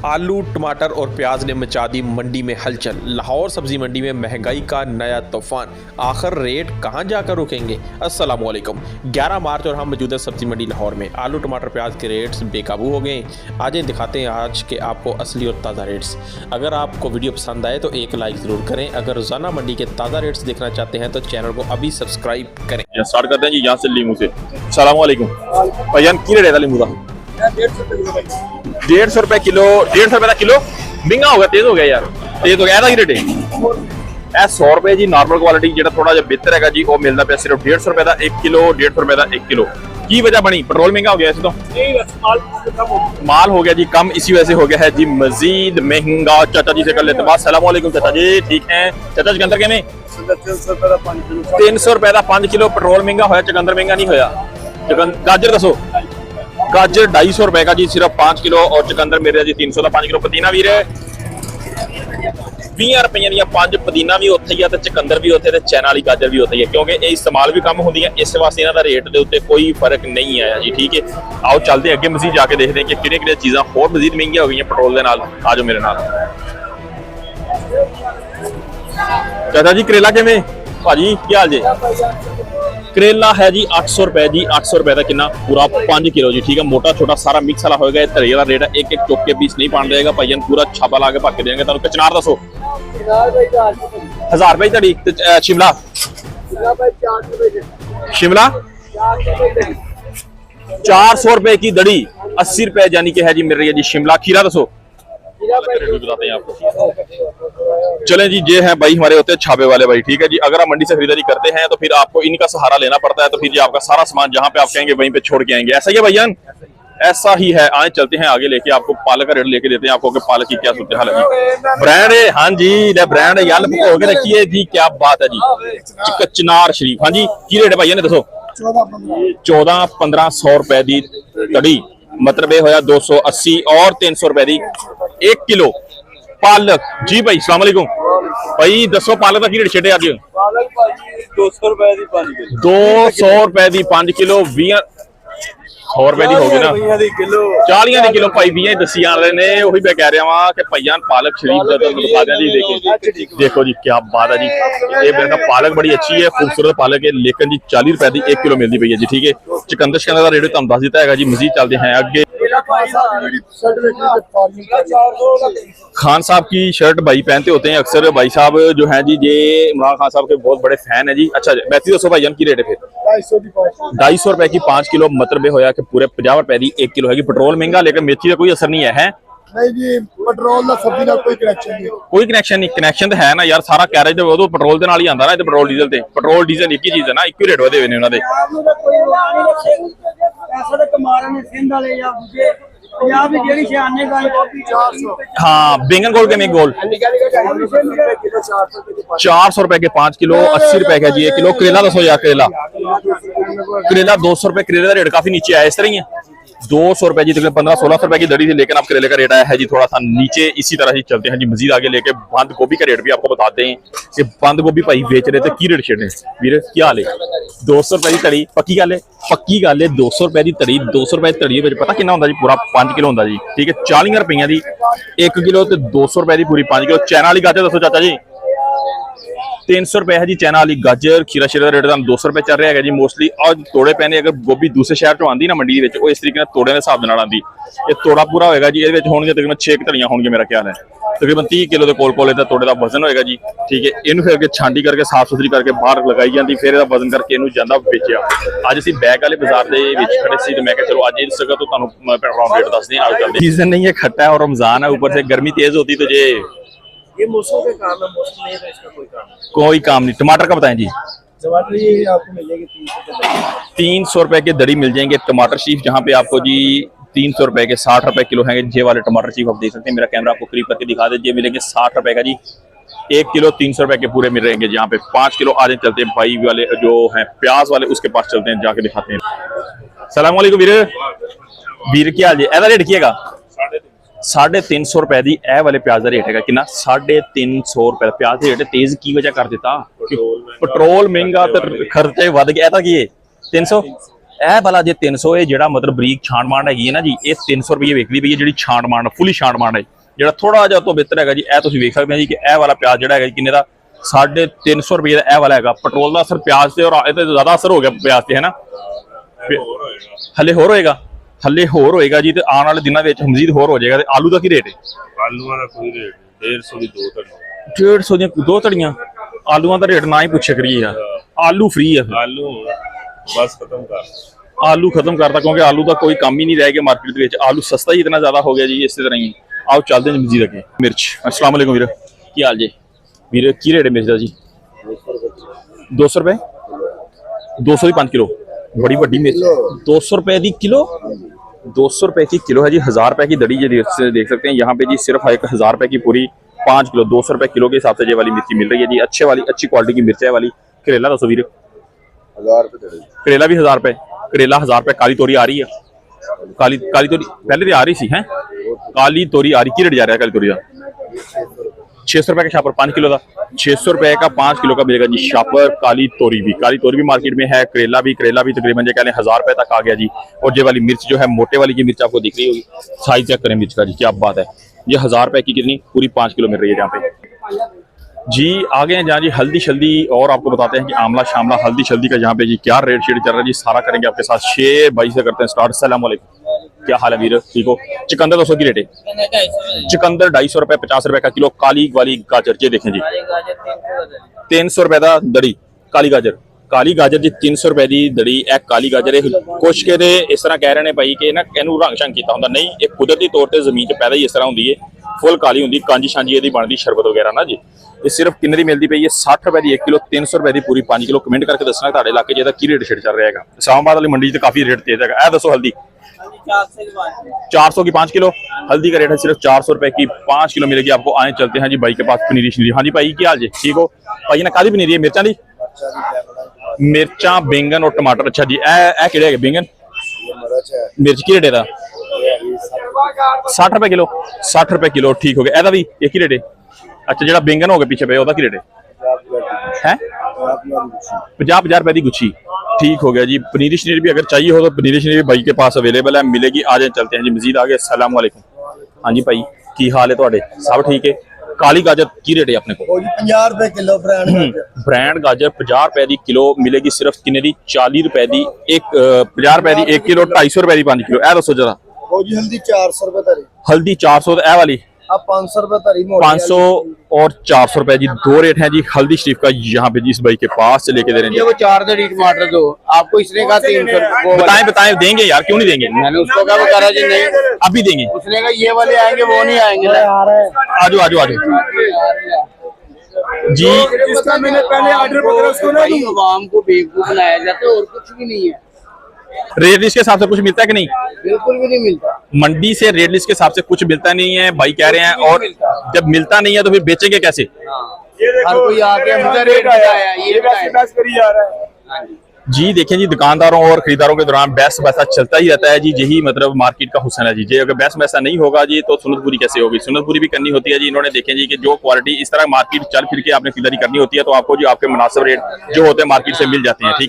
आलू, टमाटर और प्याज ने मचा दी मंडी में हलचल। लाहौर सब्जी मंडी में महंगाई का नया तूफान। आखिर रेट कहां जाकर रुकेंगे? अस्सलाम वालेकुम। 11 मार्च और हम मौजूदा सब्जी मंडी लाहौर में आलू, टमाटर, प्याज के रेट्स बेकाबू हो गए। आज दिखाते हैं आज के आपको असली और ताज़ा रेट्स। अगर आपको वीडियो पसंद आए तो एक लाइक ज़रूर करें। अगर रोज़ाना मंडी के ताज़ा रेट्स देखना चाहते हैं तो चैनल को अभी सब्सक्राइब करें। स्टार्ट करते हैं जी यहाँ से लीमू से। अस्सलाम वालेकुम भैया, की रेट है लीमू का? 150 रुपए किलो। 150 रुपए का किलो महंगा हो गया, तेज हो गया यार, तेज हो गया। ऐसा रेट है 100 रुपए जी। नॉर्मल क्वालिटी जो थोड़ा जिहा बेहतर है जी, वो मिलता पे सिर्फ 150 रुपए का 1 किलो। 150 रुपए का 1 किलो की वजह बनी? पेट्रोल महंगा हो गया इसे तो माल हो गया जी कम, इसी वजह से हो गया है जी मजीद महंगा। चाचा जी से कर लेते बात। सलाम वालेकुम चाचा जी, ठीक है चाचा? चुकंदर के में 300 रुपए का 5 किलो। पेट्रोल महंगा होया, चुकंदर महंगा नहीं होया। गाजर दसो? गाजर 250 रुपए का जी सिर्फ 5 किलो। और चुकंदर मेरे जी 300 का 5 किलो। पुदीना भी 20 रुपए दी 5 पुदीना भी उत्थे ही है, चुकंदर भी उत्थे, चैना वाली गाजर भी उत्थे है, क्योंकि ये इस्तेमाल भी कम होंगी है। इस वास्ते इन्हों का रेट के उत्ते कोई फर्क नहीं आया जी, ठीक है। आओ चलते अगे मजीद जाके देखते हैं कि किहड़ियां चीज़ां होर मजीद महंगियां हो गई पेट्रोल के नाल। आ जाओ मेरे नाल। चाचा जी करेला किवें भाजी, की हाल जी? करेला है जी 800 रुपए जी। 800 रुपए का कितना? पूरा 5 किलो जी, ठीक है। मोटा छोटा सारा मिक्स वाला होगा। धरे वाला रेट है, एक एक चौक के पीस नहीं पान देगा भाई, पूरा छापा ला के भर के देंगे। तुम कचनार दसो? 1000 रुपए धड़ी। शिमला शिमला 400 रुपए की दड़ी, 80 रुपए यानी कि है जी मिल रही है जी शिमला। खीरा दसो? बताते हैं आपको। चले जी, ये है भाई हमारे होते हैं छापे वाले भाई, ठीक है जी। अगर आप मंडी से खरीदारी करते हैं तो फिर आपको इनका सहारा लेना पड़ता है, तो फिर ये आपका सारा सामान जहां पे आप कहेंगे वहीं पे छोड़ के आएंगे। ऐसा ही है भैया, ऐसा ही है। आए चलते हैं आगे, लेके आपको पालक का रेट लेके देते हैं आपको कि पालक की क्या सूरत हाल है। ब्रांड है, हाँ जी ब्रांड है यार, हो के रखिए जी, क्या बात है जी। कचनार शरीफ, हाँ जी की रेट है भैया ने दसो? 14-1500 रुपए की तड़ी, मतलब ये होया 280 और 300 रुपए की 1 किलो पालक जी। भाई सलाम वालेकुम भाई, दसो पालक का की रेट छेड़े अज? 200 रुपए की 5 किलो। 200 रुपए की 5 किलो। 100 रुपए की होगी ना 40 की किलो भाई, 20 दसी जा रहे ने। वही मैं कह रहा वहां कि भैया पालक शरीफ का तो बता दें जी। देखो जी क्या बात है जी, ये मेरा पालक बड़ी अच्छी है, खूबसूरत पालक है, लेकिन जी 40 रुपए की 1 किलो मिलती पई है जी, ठीक है। चुकंदर शिकंदर का रेट तुम दस दिता है जी। मजीद चलते हैं आगे। खान साहब की शर्ट भाई पहनते होते हैं अक्सर। भाई साहब जो है जी, ये इमरान खान साहब के बहुत बड़े फैन है जी। अच्छा बैठी दसो भाईजान की रेट है? फिर 250 रुपए की 5 किलो, मतलब होया कि पूरे 50 रुपए की 1 किलो है। पेट्रोल महंगा, लेकिन मेथी का कोई असर नहीं है। नहीं जी, पेट्रोल का सब्जी का कोई कनेक्शन नहीं। कोई कनेक्शन नहीं? कनेक्शन तो है ना यार, सारा कैरेज वो पेट्रोल के नाल ही आंदा ना। पेट्रोल डीजल ते पेट्रोल डीजल एक ही चीज है ना, एक ही रेट वधे हुए ने उन्हां दे। हाँ बैंगन गोल के में गोल 400 रुपए के 5 किलो। 80 रुपए का जी 1 किलो। करेला दसो यार? करेला 200 रुपए। करेले का रेट काफी नीचे आया, इस तरह ही है। 200 रुपए जी, तकरीबन 1500-1600 रुपए की दड़ी थी, लेकिन अब करेले का रेट आया है जी थोड़ा सा नीचे। इसी तरह ही चलते हैं जी मजीद आगे लेके। बंद गोभी का रेट भी आपको बताते हैं कि बंद गोभी भाई बेच रहे थे की रेट छेड़े वीर, क्या हाल है? 200 रुपए की तड़ी, पक्की गल है, पक्की गल है। 200 रुपए की तड़ी, 200 रुपए की तड़ी पता कितना होता जी? पूरा 5 किलो होता जी, ठीक है। 40 रुपए की 1 किलो, 200 रुपए की पूरी 5 किलो। चैना वाली गाजर दसो चाचा जी? 300 रुपए है जी चैना वाली गाजर। खीरा शेरा का रेट 200 रुपए चल रहा है जी मोस्टली। और तोड़े पैने अगर गोभी दूसरे शहर चो आती ना मंडी में, इस तरीके तोड़े के हिसाब से आती। ये तोड़ा पूरा होगा जी, ये होंगे तकरीबन 6 धड़ियां होंगे मेरा ख्याल है। तकरीबन 30 किलो के कोल तोड़े का वजन होगा जी, ठीक है। इनू फिर छांडी करके साफ सुथरी करके बाहर लगाई जाती, फिर इसका वजन करके इनू जांदा बेचिया। अज असीं बैग वाले बाजार के खड़े सी, तो मैं चलो अज इस जगह तो तुहानूं पेट्रोल रेट दसदे हां। अजकल सीजन नहीं है, खट्टा है और रमजान है, ऊपर से गर्मी तेज होती, तो ये मौसम के कारण मौसम नहीं है, इसका कोई काम नहीं। टमाटर का बताएं जी? टमाटर ये आपको मिलेगी 300 रुपए की दड़ी मिल जाएंगे टमाटर शीफ, जहाँ पे आपको जी 300 रुपए के 60 रुपए किलो हैं ये वाले टमाटर शीफ। आप देख सकते हैं, मेरा कैमरा आपको करीब करके दिखा दीजिए। मिलेंगे 60 रुपए का जी 1 किलो। 300 रुपए के पूरे मिल रहेंगे जहाँ पे 5 किलो। आज चलते हैं भाई वाले जो है प्याज वाले, उसके पास चलते हैं, जाके दिखाते हैं। सलाम वालेकुम वीर, वीर क्या हाल जी? एदा रेट किएगा? 350 रुपए की ए वाले प्याज का रेट है कि 350 रुपए प्याज रेट तेज की वजह कर दिता? पेट्रोल महंगा तो खर्चे वध गया। की 300 ਇਹ ਵਾਲਾ ਜੇ 300 ਹੈ ਜਿਹੜਾ ਮਤਲਬ ਬਰੀਕ ਛਾਂਟ ਮਾਂਡ ਹੈਗੀ ਹੈ ਨਾ ਜੀ, ਇਹ 300 ਰੁਪਏ ਵਿਕਦੀ ਪਈ ਹੈ ਜਿਹੜੀ ਛਾਂਟ ਮਾਂਡ ਫੁੱਲੀ ਛਾਂਟ ਮਾਂਡ ਹੈ। ਜਿਹੜਾ ਥੋੜਾ ਜਿਹਾ ਤੋਂ ਬਿਹਤਰ ਹੈਗਾ ਜੀ, ਇਹ ਤੁਸੀਂ ਵੇਖ ਸਕਦੇ ਹੋ ਜੀ ਕਿ ਇਹ ਵਾਲਾ ਪਿਆਜ਼ ਜਿਹੜਾ ਹੈਗਾ ਜੀ ਕਿੰਨੇ ਦਾ 350 ਰੁਪਏ ਦਾ ਇਹ ਵਾਲਾ ਹੈਗਾ। ਪੈਟਰੋਲ ਦਾ ਅਸਰ ਪਿਆਜ਼ ਤੇ ਔਰ ਇਹ ਤੇ ਜ਼ਿਆਦਾ ਅਸਰ ਹੋ ਗਿਆ ਪਿਆਜ਼ ਤੇ, ਹੈ ਨਾ। ਹਲੇ ਹੋਰ ਹੋਏਗਾ, ਹਲੇ ਹੋਰ ਹੋਏਗਾ ਜੀ, ਤੇ ਆਉਣ ਵਾਲੇ ਦਿਨਾਂ ਵਿੱਚ ਮਜ਼ੀਦ ਹੋਰ ਹੋ ਜਾਏਗਾ। ਤੇ ਆਲੂ ਦਾ ਕੀ ਰੇਟ ਹੈ? ਆਲੂਆਂ ਦਾ ਕੋਈ ਰੇਟ ਨਹੀਂ, 150 ਦੀ 2 ਧੜੀਆਂ। 150 ਦੀਆਂ 2 ਧੜੀਆਂ। ਆਲੂਆਂ ਦਾ ਰੇਟ ਨਾ ਹੀ ਪੁੱਛੇ ਕਰੀਏ ਯਾਰ, ਆਲੂ ਫ੍ਰੀ ਹੈ। ਆਲੂ ਬਸ ਖਤਮ ਕਰ, ਆਲੂ ਖਤਮ ਕਰਤਾ ਕਿਉਂਕਿ ਆਲੂ ਦਾ ਕੋਈ ਕੰਮ ਹੀ ਨਹੀਂ ਰਹਿ ਗਿਆ ਮਾਰਕੀਟ ਦੇ ਵਿੱਚ। ਆਲੂ ਸਸਤਾ ਹੀ ਇਤਨਾ ਜ਼ਿਆਦਾ ਹੋ ਗਿਆ ਜੀ। ਇਸੇ ਤਰ੍ਹਾਂ ਹੀ ਆਓ ਚੱਲਦੇ ਹਾਂ ਮਜ਼ੀਦ ਅੱਗੇ। ਮਿਰਚ, अस्सलाम वालेकुम ਵੀਰ, ਕੀ ਹਾਲ ਜੀ ਵੀਰ? ਕੀ ਰੇਟ ਹੈ ਮਿਰਚ ਦਾ ਜੀ? 200 ਰੁਪਏ 200 ਦੀ 5 किलो, बड़ी ਵੱਡੀ मिर्च 200 रुपए की किलो। 200 रुपए की किलो है जी। 1000 रुपए की दड़ी ये देख सकते हैं यहाँ पे जी। सिर्फ 1000 रुपए की पूरी 5 किलो 200 रुपए किलो के हिसाब से ये वाली मिर्ची मिल रही है जी। अच्छे वाली अच्छी क्वालिटी की मिर्च है वाली। करेला दसो वीर? 1000 रुपए। करेला भी 1000 रुपए। करेला 1000 रुपए। काली तोरी आ रही है? काली तोरी पहले तो आ रही सी है। काली तोरी आ रही, की रेट जा रहा है काली तोरी का? 600 रुपए का शापर 5 किलो का। 600 रुपए का 5 किलो का मिलेगा जी शापर। काली तोरी भी मार्केट में है। करेला भी तकरीबन जो कहते हैं 1000 रुपए तक आ गया जी। और ये वाली मिर्च जो है मोटे वाली की मिर्च आपको दिख रही होगी, साइज चेक करें मिर्च का जी, क्या बात है। ये 1000 रुपए की कितनी पूरी 5 किलो मिल रही है यहाँ पे जी। आगे हैं जहाँ जी हल्दी शल्दी, और आपको बताते हैं कि आमला शामला हल्दी शल्दी का यहाँ पे जी क्या रेट शेट चल रहा है जी, सारा करेंगे आपके साथ। 6 भाई से करते हैं स्टार्ट। अस्सलाम वालेकुम, क्या हाल है वीर? ठीक हो? चुकंदर 200 की रेट है। चुकंदर 250 रुपए 50 रुपए का किलो। काली वाली गाजर ये देखें जी 300 रुपए का दड़ी। काली गाजर जी 300 रुपए की दड़ी। एक काली गाजर है। कुछ के इस तरह कह रहे हैं भाई कि ना इनू रंग शंग किया होंगे, नहीं, एक कुदरती तौर पर जमीन च पैदा ही इस तरह होंगी है। फुल काली होंगी, कांजी शांजी यदि बनती शरबत वगैरह ना जी। ये सिर्फ किन्ने दी मिलती पई है? 60 रुपए की 1 किलो, 300 रुपए की पूरी 5 किलो। कमेंट करके दसना तुहाडे इलाके च की रेट शेट चल रहा है। इस्लामाबाद वाली मंडी तो काफी रेट तेज है। ए दसो हल्दी 400 की 5 किलो। हल्दी का रेट है सिर्फ 400 रुपए की 5 किलो मिलेगी आपको। आए चलते हैं जी भाई के पास पनीरी शनीरी। हाँ जी भाई की हाल जी? ठीक हो भाई? ना काली पनीरी है? मिर्चा दी मिर्चा, बैंगन और टमाटर। अच्छा जी, ए केड़े है बैंगन? मिर्च की रेट है? 60 रुपए किलो। 60 रुपए किलो, ठीक हो गया। एदा भी एक ही रेट है? अच्छा, जो बैंगन हो गया पीछे पे ओदा की रेट है? 50 रुपए की गुच्छी, ठीक हो गया जी। पनीरी शनीर भी अगर चाहिए हो तो पनीरी शनीर भाई के पास अवेलेबल है, मिलेगी। आ जाए चलते हैं जी मजीद आगे। अस्सलाम वालेकुम। हाँ जी भाई की हाल है तुहाडे? सब ठीक है। काली गाजर की रेट है अपने को? 50 रुपए किलो। ब्रांड गाजर 50 रुपए की किलो मिलेगी। सिर्फ किन्ने दी? 40 रुपए की एक। 50 रुपए की 1 किलो, 250 रुपए की 5 किलो। ए दसो जरा। हल्दी 400 रुपए धरी। हल्दी 400। ए वाली 500 रुपए धरी। 500 और 400 रुपए जी, 2 रेट है जी। हल्दी शरीफ का यहाँ पे जी इस भाई के पास से लेके दे रहे हैं। वो 4 दड़ी टमाटर दो आपको, इसने कहा 300। बताएं देंगे यार, क्यों नहीं देंगे? मैंने उसको कहा, वो कह रहा जी नहीं, अभी देंगे। उसने कहा ये वाले आएंगे, वो नहीं आएंगे ना। आजो जी। इसका मैंने पहले ऑर्डर पकड़ा उसको ना। आवाम को बेवकूफ बनाया जाता है और कुछ भी नहीं है। रेट लिस्ट के हिसाब से कुछ मिलता है कि नहीं? बिल्कुल भी नहीं मिलता। मंडी से रेट लिस्ट के हिसाब से कुछ मिलता नहीं है भाई कह रहे हैं। और जब मिलता नहीं है तो फिर बेचेंगे कैसे? हर कोई आके मुझे रेट बताया, ये बताया जी। देखें जी, दुकानदारों और खरीदारों के दौरान बहस वैसा चलता ही रहता है जी। यही मतलब मार्केट का हुस्न है जी। अगर बहस वैसा नहीं होगा जी तो सुन्नत पूरी कैसे होगी? सुन्नत पूरी भी करनी होती है जी। इन्होंने देखें जी कि जो क्वालिटी इस तरह मार्केट चल फिर के आपने खरीदारी करनी होती है तो आपको जी आपके मुनासिब रेट जो होते हैं मार्केट से मिल जाते हैं। ठीक है।